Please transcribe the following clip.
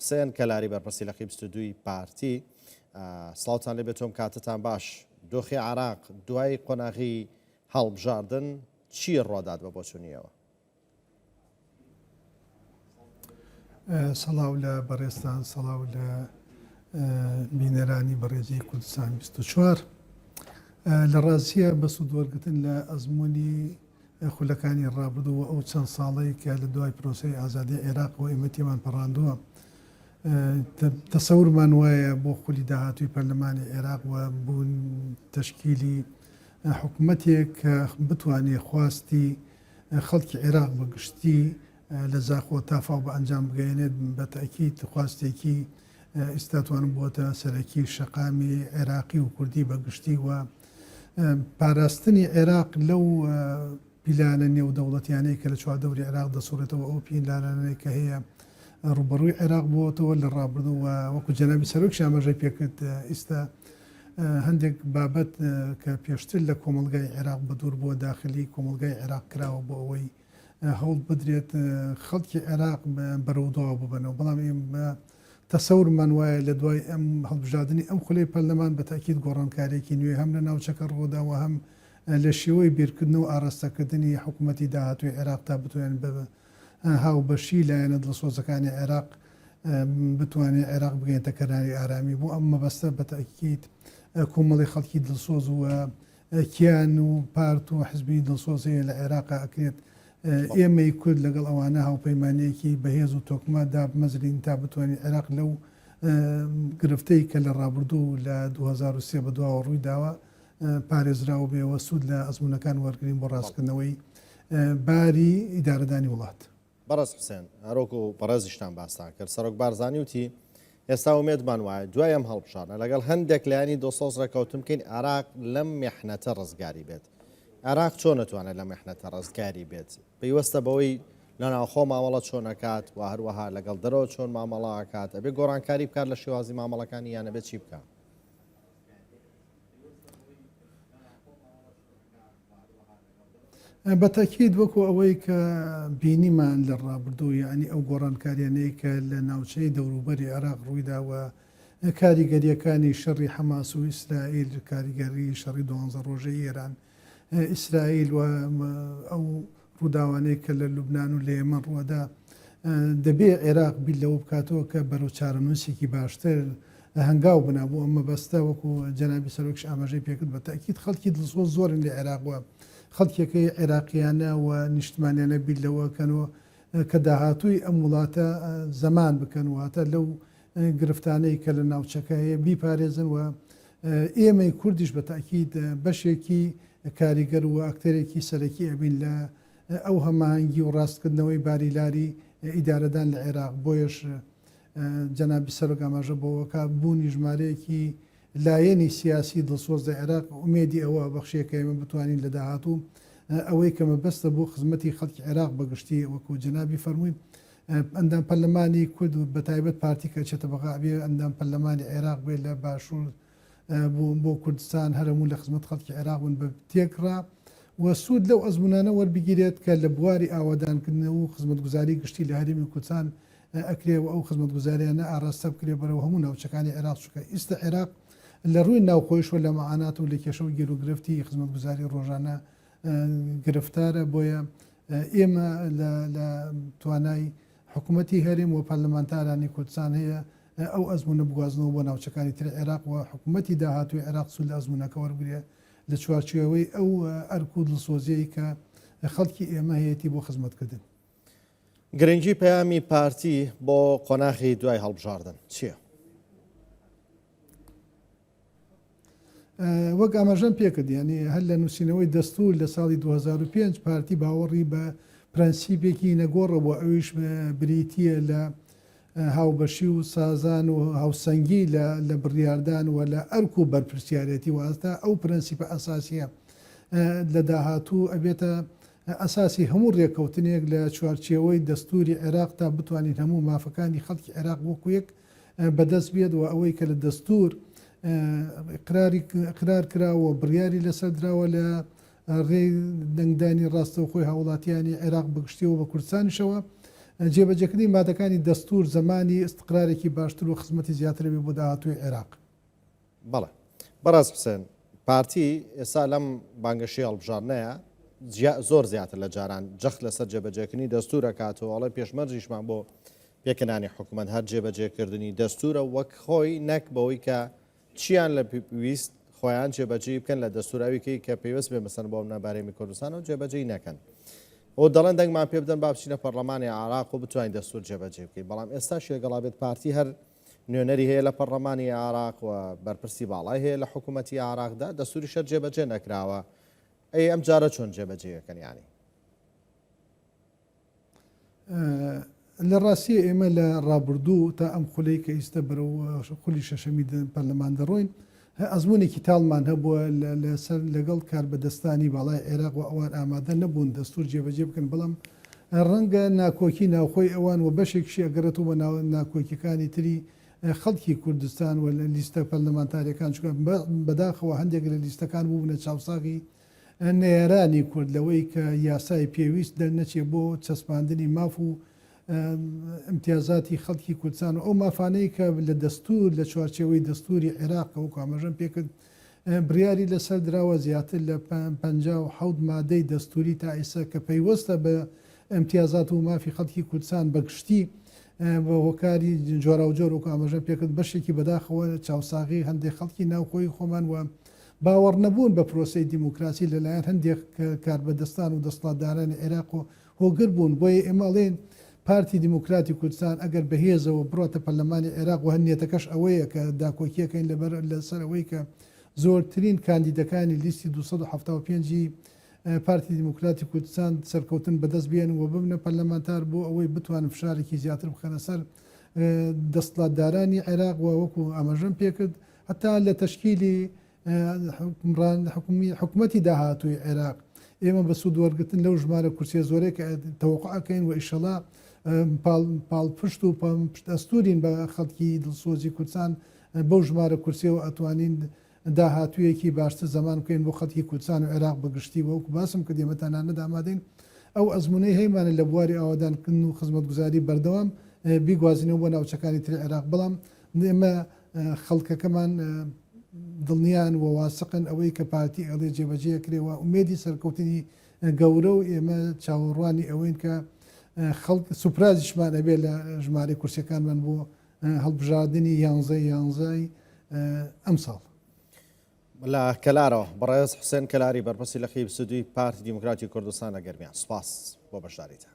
حسێن کەلاری بەرپرسی لە قیبستودووی پارتی سڵاوتان لێبێت تۆم کاتتان باش دۆخی عراق دوای قۆناغی هەڵبژاردن چی ڕۆداد بە بۆچوونیەوە؟ سەڵاو لە بەڕێستان سەڵاو لە بینەرانی بەڕێزی کوردستان 24 لە ڕاستیە بە سوودوەرگتن لە ئەزمموی خولەکانی ڕابردووە ئەو چەند ساڵەی کە لە دوای پرۆسی ئازادی عێراق و ئێمەتیمان پەڕاندووە تەسەورمان وایە بۆ خولی داهاتووی پەرلەمانی عێراق و بوون تەشکیلی حکوومەتێک کە بتوانێت خواستی خەڵکی عێراق بەگشتی لە زاخۆ تافاو بە ئەنجام بگەێنێت بە تاکید خواستێکی ئێستاتوان بووە سەرەکی شەقامی عێراقی و کوردی بەگشتی و پاراستنی عێراق لەو پیلانە نێودەوڵەتیانەی کە لە چواردەوری عێراق دەسوڕێتەوە ئەو پیلانانەی کە هەیە ڕوبەڕووی عێراق بووەتەوە لە ڕابردوو و وەکو جەنابی سەرۆکی ئاماژەی پێکرد ئێستا هەندێک بابەت کە پێشتر لە کۆمەلگای عێراق بە دوور بووە داخلی کۆمەلگای عێراق کراوە بۆ ئەوەی هەوڵ بدرێت خەڵکی عێراق بەرەوداوە ببنەوە بەڵام ئێمە تەسەورمان وایە لە دوای ئەم هەڵبژاردننی ئەم خولەی پەرلەمان بە تاکید گۆڕانکارێکی نوێ هەم لە ناوچەکە ڕۆداوە هەم لە شێوەی بیرکردن و ئاراستەکردنی حکوومەتی داهاتوی عێراق تا بتوانێت بە هاوبەشی لایەنە دڵسۆزەکانی عێراق بتوانێت عێراق بگەێنتە کەرانی ئارامی بۆ ئەم مەبەستە بە تاکید کۆمەڵی خەڵکی دڵسۆز و کیان و پارت و حزبی دڵسۆزەیە لە عێراقا ئەکرێت ئێمەی کورد لەگەڵ ئەوانە هاوپەیمانەیەکی بەهێز و تۆکمە دابمەزرین تا بتوانین عێراق لەو گرفتەی کە لە ڕابردوو لە 2023 بە دواوە ڕووی داوە پارێزراوە بێەوە سوود لە ئەزمونونەکان وەرگین بۆ ڕاستکردنەوەی باری ئیدارەدانی وڵات. بەڕست حسێن هەرۆک و بەڕێزیشتان باسان کرد سەرۆک بارزانانی وتی ئێستا ومێدمان وایە دوای ئەم هەڵبژاردنە لەگەڵ هەندێک لایانی دۆسۆز ڕێکەوتن بکەین عێراق لەم میحنەتە ڕزگاری بێت. عێراق چۆن نتوانێت لە میحنەتە ڕزگاری بێت؟ پێیوەستە بەوەی لە ناوخۆ مامەڵە چۆنەکات و هەروەها لەگەڵ دەرەوە چۆن مامەڵاکات ئەبێ گۆڕانکاری بکات لە شێوازی مامەڵەکانی یانە بێت چی بکات؟ بە تاکید وەکو ئەوەی کە بینیمان لە ڕابردوو یعنی ئەو گۆڕانکاریانەی کە لە ناوچەی دەوروبەری عێراق ڕوویداوە کاریگەریەکانی شەڕی حەماس و ئیسرائیل کاریگەری شەڕی 12 ڕۆژەی ئێران ئیسرائیل و ئەو ڕووداوانەی کە لە لوبناان و لە ئێمە ڕووەدا دەبێ عێراق بیل لەوە بکاتەوە کە بەرەو چارەنووسێکی باشتر هەنگاو بنابوو ئەمە بەستە وەکو جەنابی سەرۆکش ئاماژەی پێکرد بە تاکید خەڵکی دڵسۆز زۆرن لە عێراقوە خەڵکێکەکەی عێراقیانە و نیشتمانیانە بیل لەوەکەنەوە کە داهاتووی ئەم وڵاتە زەمان بکەن واتە لەو گرفتانەی کە لە ناوچەکە هەیە بیپارێزن و ئێمەی کوردیش بە تاکید بەشێکی کاریگەر و ئاکتەرێکی سەرەکی ئەبین لە ئەو هەماهنگگی و ڕاستکردنەوەی باریلاری ئیدارەدان لە عێراق بۆیش جەنابی سەرۆک ئاماژە بۆەوەکە بوونی ژمارەیەکی لایەنی سیاسی دڵسۆز لە عێراق ئومێدی ئەوە بەخشەیەکە ئێمە بتوانین لە داهاتوو ئەوەی کە مەبەستە بۆ خزمەتی خەڵکی عێراق بەگشتی وەکو جەنابی فەرمووی ئەندام پەرلەمانی کورد و بە تایبەت پارتیکە چێتە بەغابێ ئەندام پەرلەمانی عێراق بێت لە باشوور بۆ کوردستان هەرموو لە خزمەت خەڵکی عێراق بوون بە تێکڕا و سوود لەو ئەزمونانە وەربگیرێت کە لە بواری ئاوادانکردنەوە و خزمەتگوزاری گشتی لە هەرێمی کوردستان ئەکرێ و ئەو خزمەتگوزاریانە ئاراستە بکرێ بەرەوە هەموو ناوچەکانی عێراق چکە ئێستا عێراق لە ڕووی ناوخۆیشوە لە مەعانات و لە کێشە و گێروگرفتی خزمەتگوزاری ڕۆژانە گرفتارە بۆیە ئێمە لە توانای حکوومەتی هەرێم و پەرلەمانتارانی کوردستان هەیە ئەو ئەزمونە بگوازنەوە بۆ ناوچەکانی تر عێراق و حکوومەتی داهاتوی عێراق سوود لە ئەزمونەکە وەرگێ لە چوارچێوەی ئەو ئەرک و دڵسۆزیەی کە خەڵکی ئێمە هەیەی بۆ خزمەتکردن. گرنگی پەیامی پارتی بۆ قۆناغی دوای هەڵبژاردن چییە؟ وەک ئاماژەم پێکرد ینی هەر لە نووسینەوەی دەستور لە ساڵی 2005 پارتی باوەڕی بە پرەنسیپێکی نەگۆڕە بۆ ئەویش بریتیە لە هاوبەشی و سازان و هاوسەنگی لە بڕیاردان و لە ئەرک و بەرپرسیارەتی واستا ئەو پرەنسیپە ئەساسیە لە داهاتوو ئەبێتە ئەساسی هەموو ڕێککەوتنێک لە چوارچێوەی دەستوری عێراق تا بتوانین هەموو مافەکانی خەڵکی عێراق وەکویەک بەدەست بێت و ئەوەی کە لە دەستور قرار کراوە بڕیاری لەسەر درراوە لە ڕێ دەنگدانی ڕاستەوخۆی هاوڵاتیانی عێراق بەگشتیەوە بە کوردستانیشەوە جێبەجێکردنی مادەکانی دەستور زمانی استقرارێکی باشتر و خزمەتی زیاتر بێ بۆ داهاتوی عێراق. بەڵێ بەڕاست حسێن پارتی ئێستا لەم بانگەشی هەڵبژاردنەیە زۆر زیاتر لە جاران جەخت لەسەر جێبەجێکردنی دەستورە کاتەوە ئەڵێ پێشمەرجیشمان بۆ پێکەنانی حکوومەت هەر جێبەجێکردنی دەستورە وەک خۆی نەک بەوەی کە چیان لە پێویست خۆیان جێبەجێ بکەن لە دەستوراویکەی کە پێویست بێ مەسەن بۆ نەبارەی کوردستان و جێبەجێی نەکەن. ئەو دەڵێن دەنگمان پێ بدەن با بچینە پەرلەمانی عراق و بتوانین دەستور جێبەجێ بکەین بەڵام ئێستا شێگەڵا بێت پارتی هەر نوێنەری هەیە لە پەرلەمانی عراق و بەرپرسی باڵای هەیە لە حکوومەتی عراقدا دەستوری شەر جێبەجێ نەکراوە ئەی ئەم جارە چۆن جێبەجێەکەن ینی لە ڕاستیە ئێمە لە ڕابردوو تا ئەم خولەی کە ئیستا بەرەوە خولی شەشەمی پەرلەمان دەڕۆین ئەزمونێکی تاڵمان هەبووە لەسەر لەگەڵ کار بەدەستانی باڵای عێراق و ئەوان ئامادە نەبوون دەستور جێبەجێ بکەن بەڵام ڕەنگە ناکۆکی ناوخۆی ئەوان و بەشێکشی ئەگەرێتەوە بە ناکۆکیەکانی تری خەڵکی کوردستان و لە لیستە پەرلەمانتاریەکان چکە بەداخەوە هەندێک لە لیستەکان بوونە چاوساغی نێرانی کورد لەوەی کە یاسای پێویست دەرنەچێ بۆ چەسپاندنی ماف و امتیازاتی خەڵکی کوردستان و ئەو مافانەی کە لە دەستور لە چوارچێوەی دەستوری عێراقەوە کامەژەم پێکرد بریاری لەسەر دراوە زیاتر لە 57 مادەی دەستوری تا ئێستا کە پەیوەستە بە امتیازات و مافی خەڵکی کوردستان بەگشتی بە هۆکاری جۆرا و جۆر و کامەژەم پێکرد بەشێکی بەداخەوە چاوساغی هەندێک خەڵکی ناوخۆی خۆمان وە باوەڕ نەبوون بە پرۆسی دیموکراسی لەلایەن هەندێک کاربەدەستان و دەسەڵاتدارانی عێراق و هۆگر بوون بۆیە ئێمەڵێن پارتی دیموکراتی کوردستان ئەگەر بەهێزەوە بڕاتە پەرلەمانی عێراق و هەندێتەکەش ئەوەیە کە داکۆکیەکەین لەسەرەوەی کە زۆرترین کاندیدەکانی لیستی 275 پارتی دیموکراتی کوردستان سەرکەوتن بەدەست بێن و ببنە پەرلەمانتار بۆ ئەوەی بتوانن فشارێکی زیاتر بخەنە سەر دەسەڵاتدارانی عێراق و وەکو ئاماژەم پێکرد هەتا لە تەشکیلی حکوومەتی داهاتووی عێراق ئێمە بە سوود وەرگتن لەو ژمارە کورسیە زۆرێک کە تەوقعەکەین و ئیشەڵا پاڵپشت و دەستورین بە خەڵکی دڵسۆزی کوردستان بەو ژمارە کورسیەوە ئەتوانین داهاتوویەکی باشتر زەمان بکەین بۆ خەڵکی کوردستان و عێراق بەگشتی وەکو باسم کە دێمەتانانە دامادەین ئەو ئەزمونەی هەیمانە لە بواری ئاوادانکردن و خزمەتگوزاری بەردەوام بیگوازینەوە بۆ ناوچەکانی تری عێراق بەڵام ئێمە خەڵکەکەمان دڵنیان و واسقن ئەوەی کە پارتی ئەڵێ جێبەجێ کرێەوە ئومێدی سەرکەوتنی گەورە و ئێمە چاوەڕوانی ئەوەین کە خەڵک سوپرازیشمان ئەبێ لە ژمارە کورسەکانمان بۆ هەڵبژاردننی یانزەی ئەم ساڵ. لە کەلارەوە بەڕێز حوسێن کەلاری بەرپرسی لە خیب سودوی پارتی دیموکراتی کوردستان لە گەرمیان سوپاس بۆ بەشداریتە.